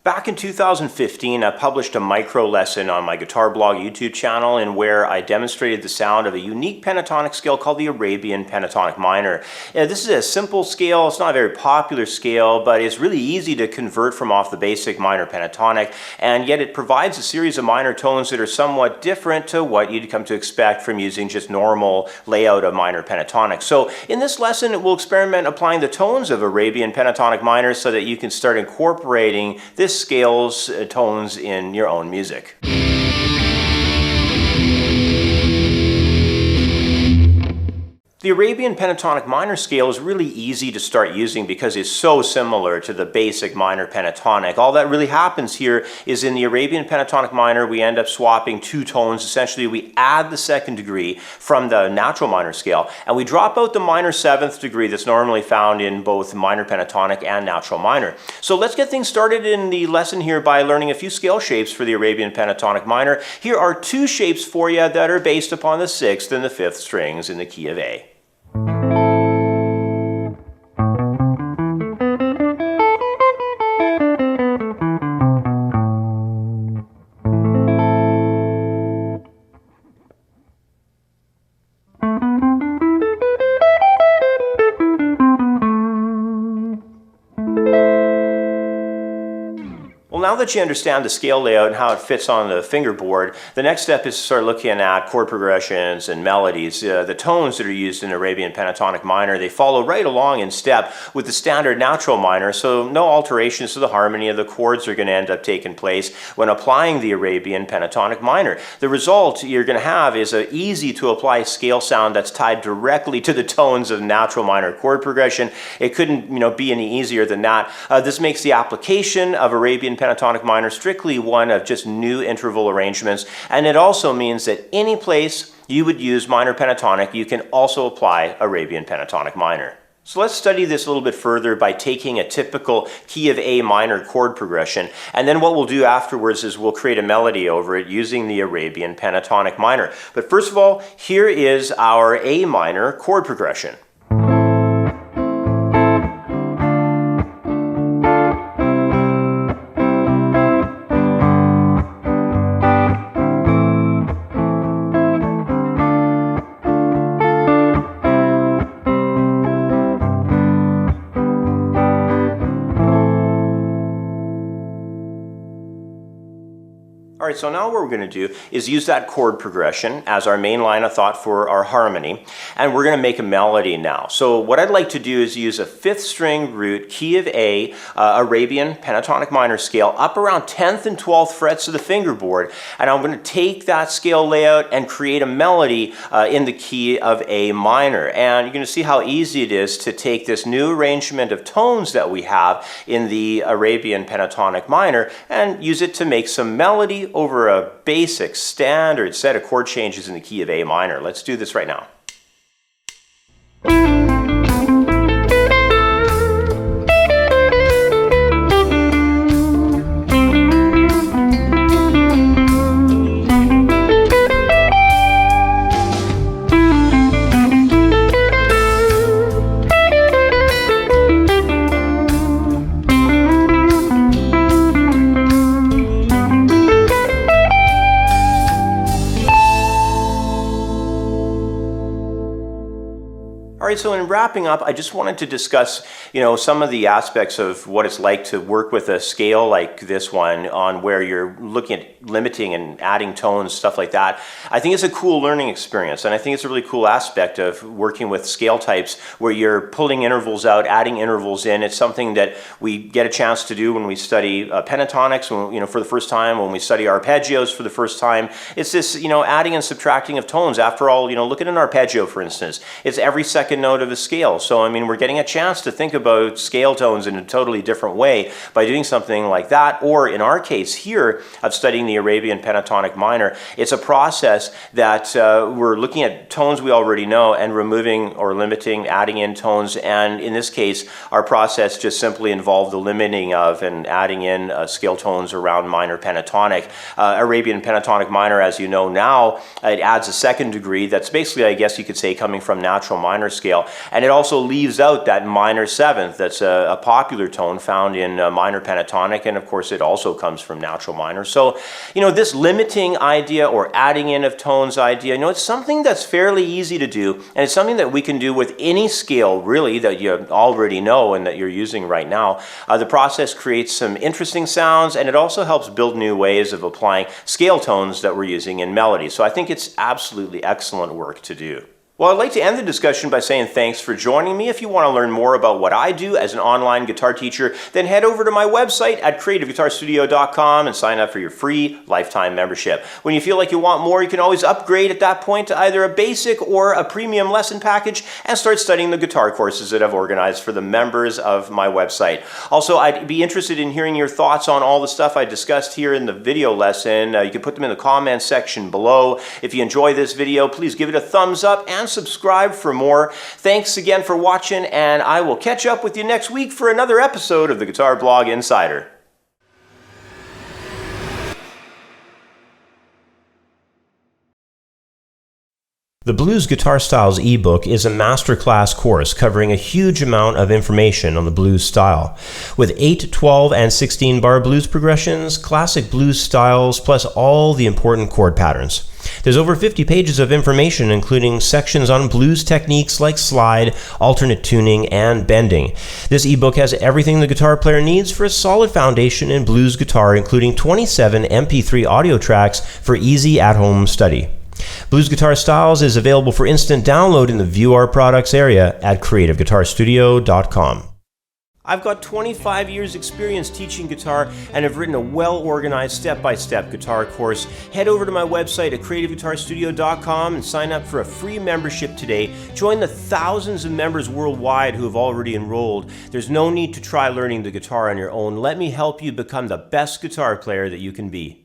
Back in 2015, I published a micro lesson on my Guitar Blog YouTube channel in where I demonstrated the sound of a unique pentatonic scale called the Arabian Pentatonic Minor. This is a simple scale, it's not a very popular scale, but it's really easy to convert from off the basic minor pentatonic, and yet it provides a series of minor tones that are somewhat different to what you'd come to expect from using just normal layout of minor pentatonic. So in this lesson, we'll experiment applying the tones of Arabian Pentatonic Minor so that you can start incorporating this scales, tones in your own music. The Arabian Pentatonic Minor scale is really easy to start using because it's so similar to the basic minor pentatonic. All that really happens here is in the Arabian Pentatonic Minor, we end up swapping two tones. Essentially, we add the second degree from the natural minor scale, and we drop out the minor seventh degree that's normally found in both minor pentatonic and natural minor. So let's get things started in the lesson here by learning a few scale shapes for the Arabian Pentatonic Minor. Here are two shapes for you that are based upon the sixth and the fifth strings in the key of A. Now that you understand the scale layout and how it fits on the fingerboard, the next step is to start looking at chord progressions and melodies. The tones that are used in Arabian Pentatonic Minor, they follow right along in step with the standard natural minor, so no alterations to the harmony of the chords are going to end up taking place when applying the Arabian Pentatonic Minor. The result you're going to have is an easy to apply scale sound that's tied directly to the tones of natural minor chord progression. It couldn't be any easier than that. This makes the application of Arabian Pentatonic Minor strictly one of just new interval arrangements, and it also means that any place you would use minor pentatonic, you can also apply Arabian Pentatonic Minor. So let's study this a little bit further by taking a typical key of A minor chord progression, and then what we'll do afterwards is we'll create a melody over it using the Arabian Pentatonic Minor. But first of all, here is our A minor chord progression. Alright, so now what we're going to do is use that chord progression as our main line of thought for our harmony, and we're going to make a melody now. So what I'd like to do is use a fifth string root, key of A, Arabian Pentatonic Minor scale, up around 10th and 12th frets of the fingerboard, and I'm going to take that scale layout and create a melody in the key of A minor. And you're going to see how easy it is to take this new arrangement of tones that we have in the Arabian Pentatonic Minor and use it to make some melody over a basic standard set of chord changes in the key of A minor. Let's do this right now. Alright, so in wrapping up, I just wanted to discuss, some of the aspects of what it's like to work with a scale like this one on where you're looking at limiting and adding tones, stuff like that. I think it's a cool learning experience, and I think it's a really cool aspect of working with scale types where you're pulling intervals out, adding intervals in. It's something that we get a chance to do when we study pentatonics, for the first time, when we study arpeggios for the first time. It's this, adding and subtracting of tones. After all, look at an arpeggio, for instance. It's every second note of a scale. So, we're getting a chance to think about scale tones in a totally different way by doing something like that. Or in our case here of studying the Arabian Pentatonic Minor, it's a process that we're looking at tones we already know and removing or limiting, adding in tones. And in this case, our process just simply involved the limiting of and adding in scale tones around minor pentatonic. Arabian Pentatonic Minor, as you know now, it adds a second degree that's basically, I guess you could say, coming from natural minor scale. scale, and it also leaves out that minor seventh that's a popular tone found in minor pentatonic, and of course it also comes from natural minor. So, this limiting idea or adding in of tones idea, it's something that's fairly easy to do, and it's something that we can do with any scale really that you already know and that you're using right now. The process creates some interesting sounds, and it also helps build new ways of applying scale tones that we're using in melody. So I think it's absolutely excellent work to do. Well, I'd like to end the discussion by saying thanks for joining me. If you want to learn more about what I do as an online guitar teacher, then head over to my website at creativeguitarstudio.com and sign up for your free lifetime membership. When you feel like you want more, you can always upgrade at that point to either a basic or a premium lesson package and start studying the guitar courses that I've organized for the members of my website. Also, I'd be interested in hearing your thoughts on all the stuff I discussed here in the video lesson. You can put them in the comments section below. If you enjoy this video, please give it a thumbs up and subscribe for more. Thanks again for watching, and I will catch up with you next week for another episode of the Guitar Blog Insider. The Blues Guitar Styles ebook is a masterclass course covering a huge amount of information on the blues style. With 8, 12, and 16 bar blues progressions, classic blues styles, plus all the important chord patterns. There's over 50 pages of information, including sections on blues techniques like slide, alternate tuning, and bending. This ebook has everything the guitar player needs for a solid foundation in blues guitar, including 27 MP3 audio tracks for easy at-home study. Blues Guitar Styles is available for instant download in the View Our Products area at creativeguitarstudio.com. I've got 25 years experience teaching guitar and have written a well-organized step-by-step guitar course. Head over to my website at creativeguitarstudio.com and sign up for a free membership today. Join the thousands of members worldwide who have already enrolled. There's no need to try learning the guitar on your own. Let me help you become the best guitar player that you can be.